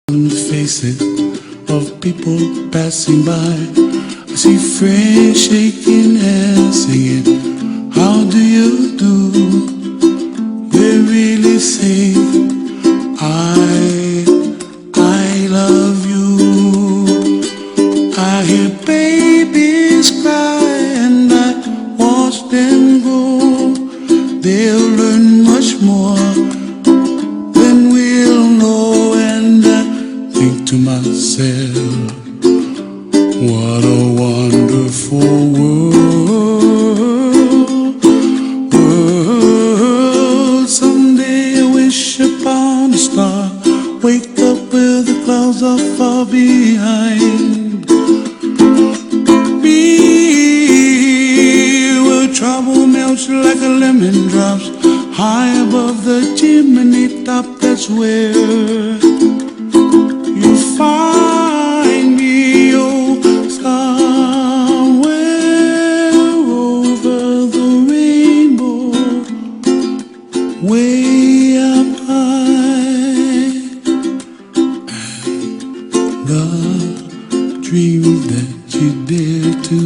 On the faces of people passing by, I see friends shaking hands, singing, "How do you do?" They really say, I love you. I hear babies cry and I watch them grow. They'll learn much more than we'll know, and I think to myself, what a wonderful world. Someday I wish upon a star, wake up where the clouds are far behind me, where trouble melts like a lemon drops high above the chimney top. That's where you find me, oh, somewhere over the rainbow, way up high. And the dreams that you dare to,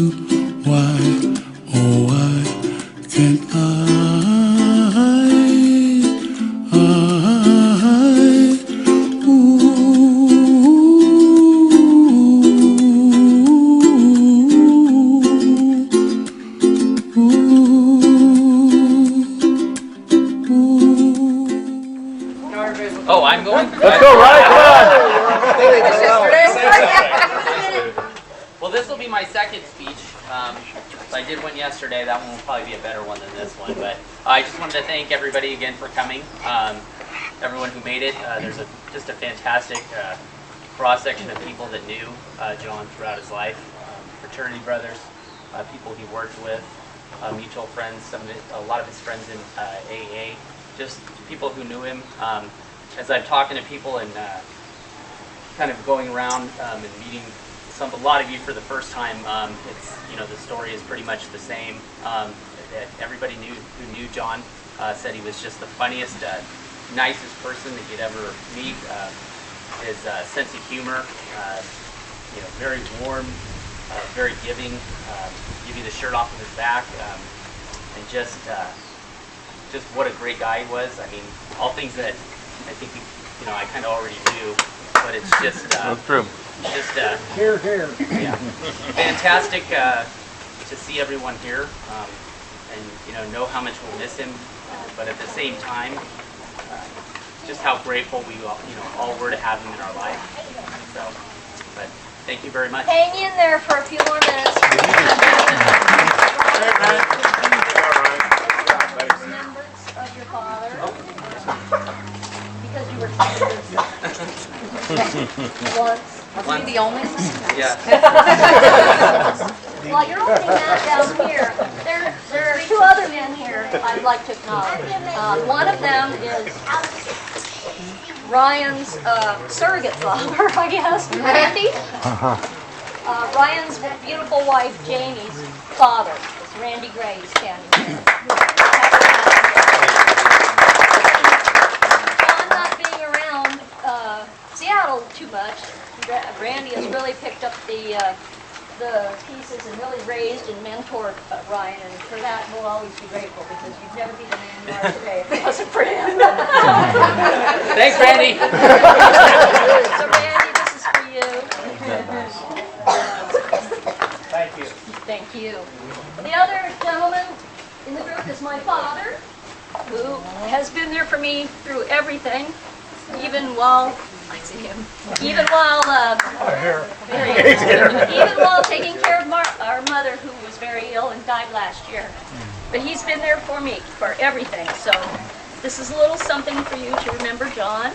why, oh, why can't Oh, I'm going? Let's go, right? Come on! Well, this will be my second speech. I did one yesterday. That one will probably be a better one than this one. But I just wanted to thank everybody again for coming. Everyone who made it. There's just a fantastic cross-section of people that knew John throughout his life. Fraternity brothers, people he worked with, mutual friends, a lot of his friends in AA, just people who knew him. As I'm talking to people and kind of going around and meeting a lot of you for the first time, it's, you know, the story is pretty much the same. Everybody who knew John said he was just the funniest, nicest person that you'd ever meet. His sense of humor, you know, very warm, very giving, give you the shirt off of his back, and just what a great guy he was. I mean, all things that I think, you know, I kind of already do, but it's just, That's true. Just, Here, here. yeah, fantastic to see everyone here, and, you know how much we'll miss him, but at the same time, just how grateful we all, you know, all were to have him in our life. So, but thank you very much. Hang in there for a few more minutes. Remembrance of your father, because you were once. Once. The only one? Yeah. Well, you're opening that down here. There are two other men here I'd like to acknowledge. One of them is Ryan's surrogate father, I guess, Randy. Ryan's beautiful wife, Jamie's father, is Randy Gray, is standing there. John not being around Seattle too much, Randy has really picked up the pieces and really raised and mentored Ryan, and for that we'll always be grateful, because you'd never be the man you are today if it wasn't for him. Thanks, Randy. So Randy, this is for you. Thank you. Thank you. The other gentleman in the group is my father, who has been there for me through everything, even while I see him. Even while even while taking care of our mother, who was very ill and died last year. But he's been there for me for everything. So this is a little something for you to remember John.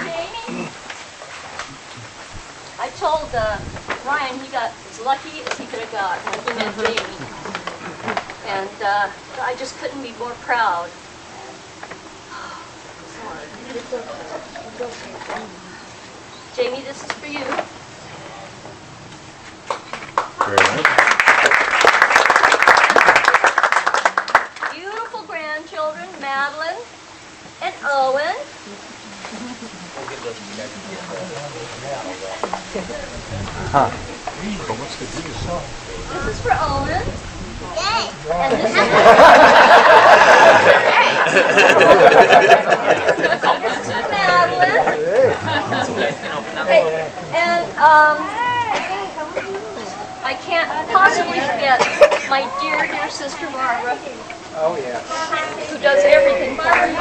Jamie, I told Ryan he got as lucky as he could have got when he met Jamie. And I just couldn't be more proud. Jamie, this is for you. Very nice. Beautiful grandchildren. This is for Owen. And this is Madeline. Hey, and I can't possibly forget my dear, dear sister Barbara. Oh, yeah. Who does everything for me.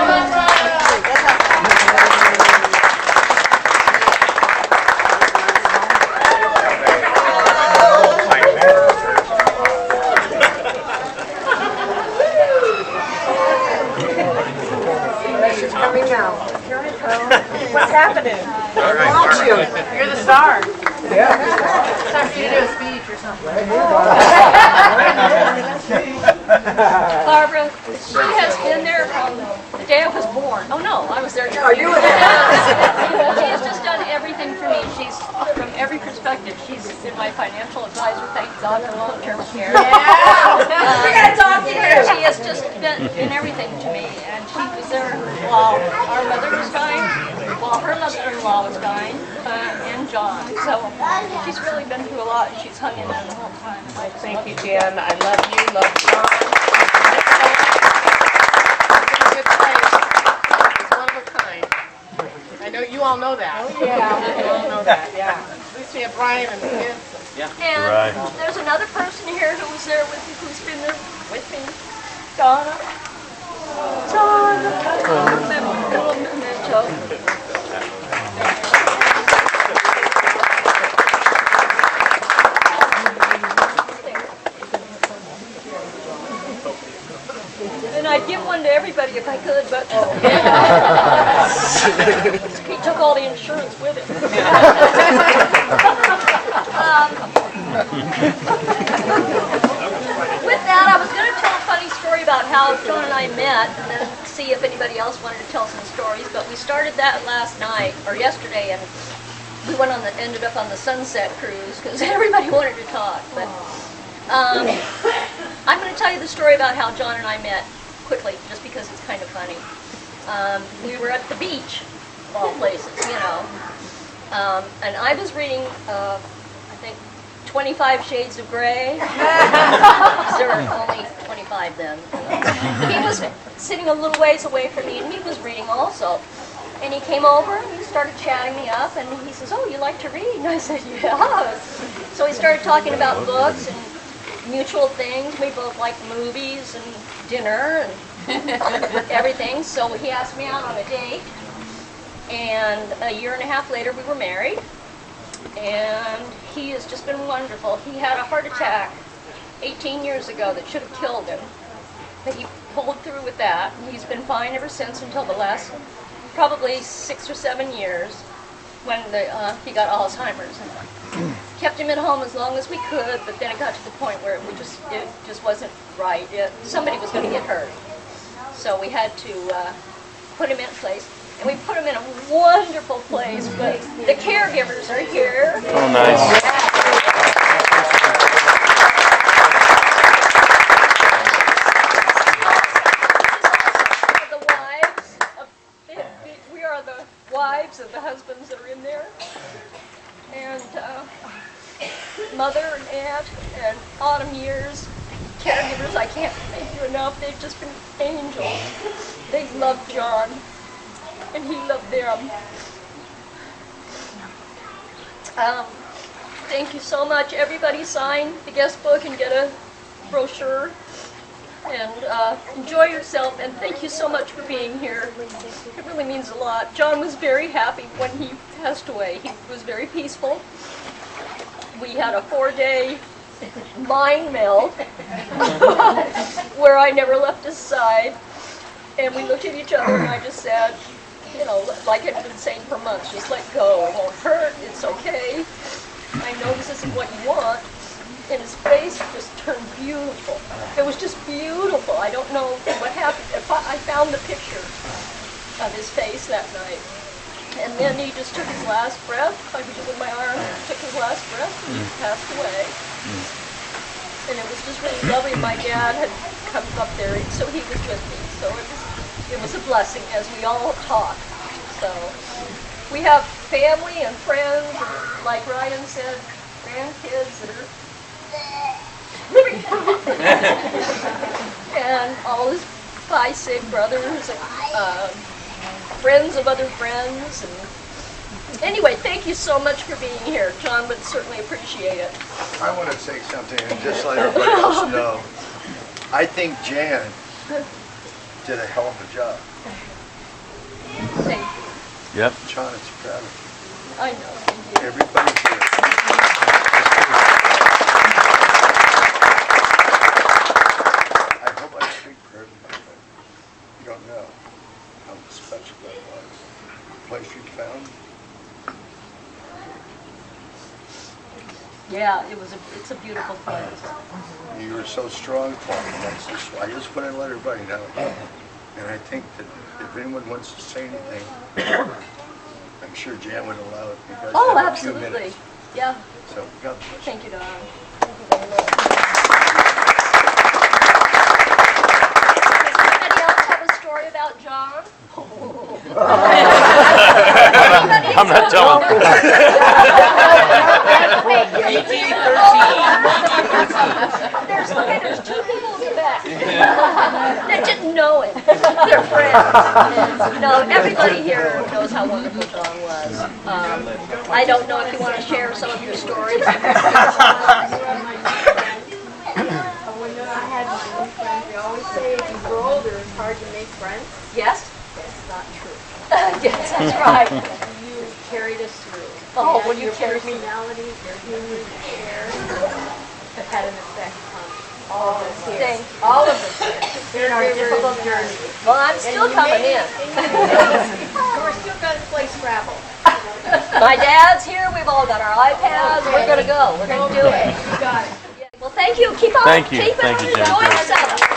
She's coming now. What's happening? Watch you. You're the star. Yeah. It's time for you to do a speech or something. Barbara, she has been there from the day I was born. Oh no, I was there. Oh, you were there. She has just done everything for me. She's, from every perspective, she's been my financial advisor, thank God, for long-term care. We gotta talk to you. She has just been in everything to me, and she was there while our mother was dying, while her mother-in-law was dying, and John. So she's really been through a lot, and she's hung in there the whole time. Thank you, Jan. I love you. Love John. It's a good place. It's one of a kind. I know you all know that. Oh, yeah. You all know that, yeah. At least we have Brian and the kids. And Right. there's another person here who was there with me, who's been there with me, Donna. Little memento. And I'd give one to everybody if I could, but he took all the insurance with him. With that, I was going to tell a funny story about how John and I met, and then see if anybody else wanted to tell some stories. But we started that last night, or yesterday, and we ended up on the Sunset Cruise because everybody wanted to talk. But I'm going to tell you the story about how John and I met quickly, just because it's kind of funny. We were at the beach, of all places, you know, and I was reading, I think, 25 Shades of Grey. There were only 25 then. He was sitting a little ways away from me, and he was reading also. And he came over, and he started chatting me up, and he says, "Oh, you like to read?" And I said, "Yeah." So we started talking about books and mutual things. We both liked movies and dinner and everything. So he asked me out on a date, and a year and a half later, we were married. And he has just been wonderful. He had a heart attack 18 years ago that should have killed him, but he pulled through with that. And he's been fine ever since, until the last probably 6 or 7 years when he got Alzheimer's. And kept him at home as long as we could, but then it got to the point where it just wasn't right. Somebody was going to get hurt, so we had to put him in a place. And we put him in a wonderful place, but the caregivers are here. Oh, nice. We are the wives of the husbands that are in there. And mother and aunt and autumn years, caregivers, I can't thank you enough. They've just been angels. They love John, and he loved them. Thank you so much. Everybody sign the guest book and get a brochure. And enjoy yourself, and thank you so much for being here. It really means a lot. John was very happy when he passed away. He was very peaceful. We had a 4-day mind meld where I never left his side. And we looked at each other, and I just said, you know, like I've been saying for months, just let go. It won't hurt. It's okay. I know this isn't what you want. And his face just turned beautiful. It was just beautiful. I don't know what happened. I found the picture of his face that night. And then he just took his last breath. I was with my arm, took his last breath, and he passed away. And it was just really lovely. My dad had come up there, so he was with me. So it was a blessing as we all talked. So we have family and friends, and like Ryan said, grandkids that are and all his 5 sick brothers and friends of other friends. And anyway, thank you so much for being here. John would certainly appreciate it. I want to say something and just let everybody else know. I think Jan did a hell of a job. Thank you. Yep. John is proud of you. I know. Thank you. Everybody here. I hope I speak for everybody, but you don't know how special that was. The place you found. Yeah, it's a beautiful place. You were so strong, Paul, and that's just, I just want to let everybody know. And I think that if anyone wants to say anything, I'm sure Jan would allow it because Oh, have a few absolutely. minutes. Yeah. So, God bless you. Thank you, Don. Thank you very much. Does anybody else have a story about John? I'm not telling. There's 2 people in the back that didn't know him. They're friends. No, everybody here knows how wonderful John was. I don't know if you want to share some of your stories. I had no friends. They always say as you grow older, it's hard to make friends. Yes? That's not true. Yes, that's right. You carried us through. Oh, And when you your carried me. personality, your humor, your care, have had an effect on all of us here. Thank you. All of us here. In our difficult journey. Well, I'm still coming in. We're still going to play Scrabble. My dad's here. We've all got our iPads. We're going to go. We're going to do it. You got it. Well, thank you. Keep on. Thank you. Keep Thank on. you, Jen. Enjoy yourself.